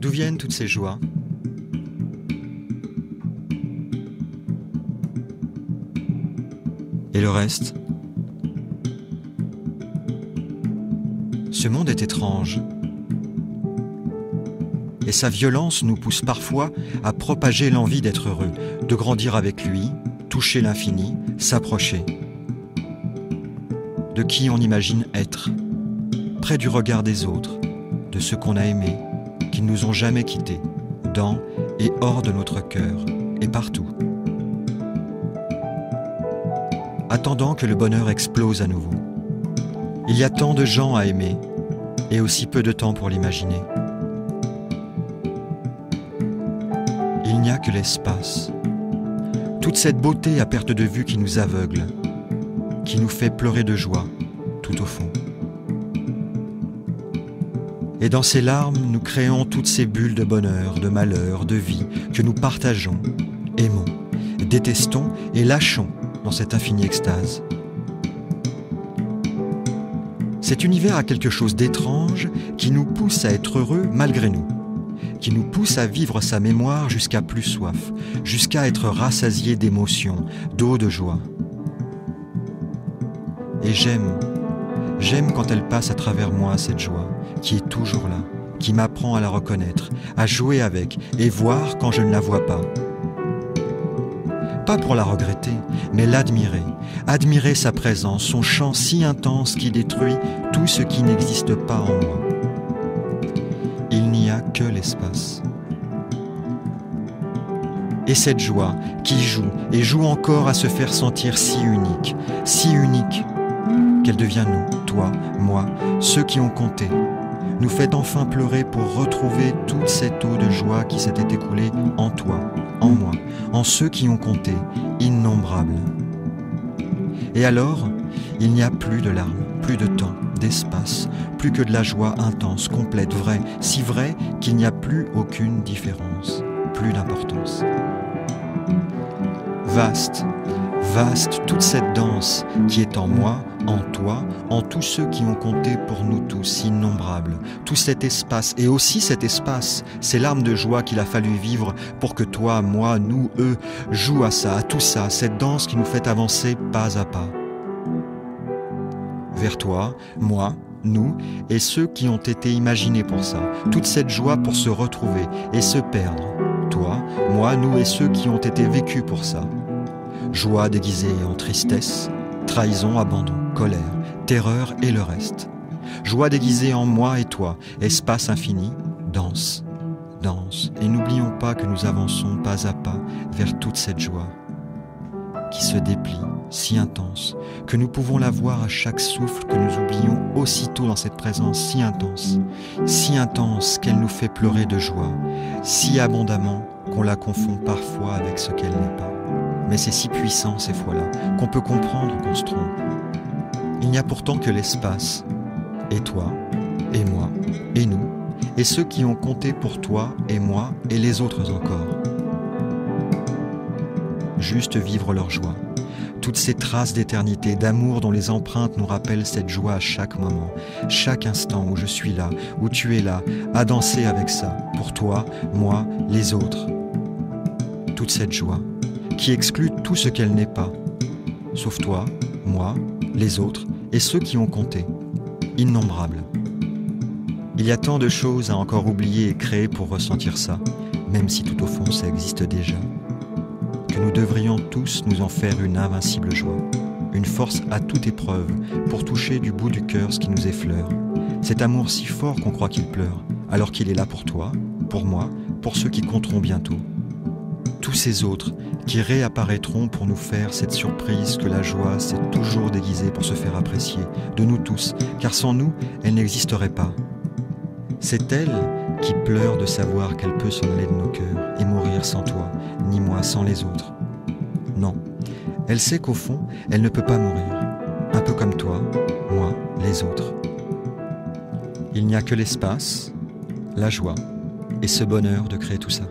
D'où viennent toutes ces joies? Et le reste? Ce monde est étrange. Et sa violence nous pousse parfois à propager l'envie d'être heureux, de grandir avec lui, toucher l'infini, s'approcher. De qui on imagine être, près du regard des autres, de ceux qu'on a aimés, qui ne nous ont jamais quittés, dans et hors de notre cœur, et partout. Attendant que le bonheur explose à nouveau. Il y a tant de gens à aimer, et aussi peu de temps pour l'imaginer. Il n'y a que l'espace. Toute cette beauté à perte de vue qui nous aveugle, qui nous fait pleurer de joie, tout au fond. Et dans ces larmes, nous créons toutes ces bulles de bonheur, de malheur, de vie, que nous partageons, aimons, détestons et lâchons dans cette infinie extase. Cet univers a quelque chose d'étrange qui nous pousse à être heureux malgré nous, qui nous pousse à vivre sa mémoire jusqu'à plus soif, jusqu'à être rassasié d'émotions, d'eau de joie. Et j'aime quand elle passe à travers moi cette joie, qui est toujours là, qui m'apprend à la reconnaître, à jouer avec et voir quand je ne la vois pas. Pas pour la regretter, mais l'admirer, admirer sa présence, son chant si intense qui détruit tout ce qui n'existe pas en moi. Il n'y a que l'espace. Et cette joie qui joue et joue encore à se faire sentir si unique qu'elle devient nous, toi, moi, ceux qui ont compté, nous fait enfin pleurer pour retrouver toute cette eau de joie qui s'était écoulée en toi, en moi, en ceux qui ont compté, innombrables. Et alors, il n'y a plus de larmes, plus de temps, d'espace, plus que de la joie intense, complète, vraie, si vraie qu'il n'y a plus aucune différence, plus d'importance. Vaste, vaste toute cette danse qui est en moi, en toi, en tous ceux qui ont compté pour nous tous, innombrables. Tout cet espace, et aussi cet espace, ces larmes de joie qu'il a fallu vivre pour que toi, moi, nous, eux, jouent à ça, à tout ça, cette danse qui nous fait avancer pas à pas. Vers toi, moi, nous, et ceux qui ont été imaginés pour ça, toute cette joie pour se retrouver et se perdre. Toi, moi, nous et ceux qui ont été vécus pour ça. Joie déguisée en tristesse, trahison, abandon, colère, terreur et le reste. Joie déguisée en moi et toi, espace infini, danse, danse. Et n'oublions pas que nous avançons pas à pas vers toute cette joie qui se déplie, si intense, que nous pouvons la voir à chaque souffle, que nous oublions aussitôt dans cette présence si intense qu'elle nous fait pleurer de joie, si abondamment qu'on la confond parfois avec ce qu'elle n'est pas. Mais c'est si puissant ces fois-là, qu'on peut comprendre qu'on se trompe. Il n'y a pourtant que l'espace, et toi, et moi, et nous, et ceux qui ont compté pour toi, et moi, et les autres encore. Juste vivre leur joie, toutes ces traces d'éternité, d'amour dont les empreintes nous rappellent cette joie à chaque moment, chaque instant où je suis là, où tu es là, à danser avec ça, pour toi, moi, les autres. Toute cette joie, qui exclut tout ce qu'elle n'est pas, sauf toi, moi, les autres et ceux qui ont compté, innombrables. Il y a tant de choses à encore oublier et créer pour ressentir ça, même si tout au fond ça existe déjà, que nous devrions tous nous en faire une invincible joie, une force à toute épreuve pour toucher du bout du cœur ce qui nous effleure, cet amour si fort qu'on croit qu'il pleure, alors qu'il est là pour toi, pour moi, pour ceux qui compteront bientôt. Tous ces autres qui réapparaîtront pour nous faire cette surprise que la joie s'est toujours déguisée pour se faire apprécier, de nous tous, car sans nous, elle n'existerait pas. C'est elle qui pleure de savoir qu'elle peut s'en aller de nos cœurs et mourir sans toi, ni moi sans les autres. Non, elle sait qu'au fond, elle ne peut pas mourir, un peu comme toi, moi, les autres. Il n'y a que l'espace, la joie et ce bonheur de créer tout ça.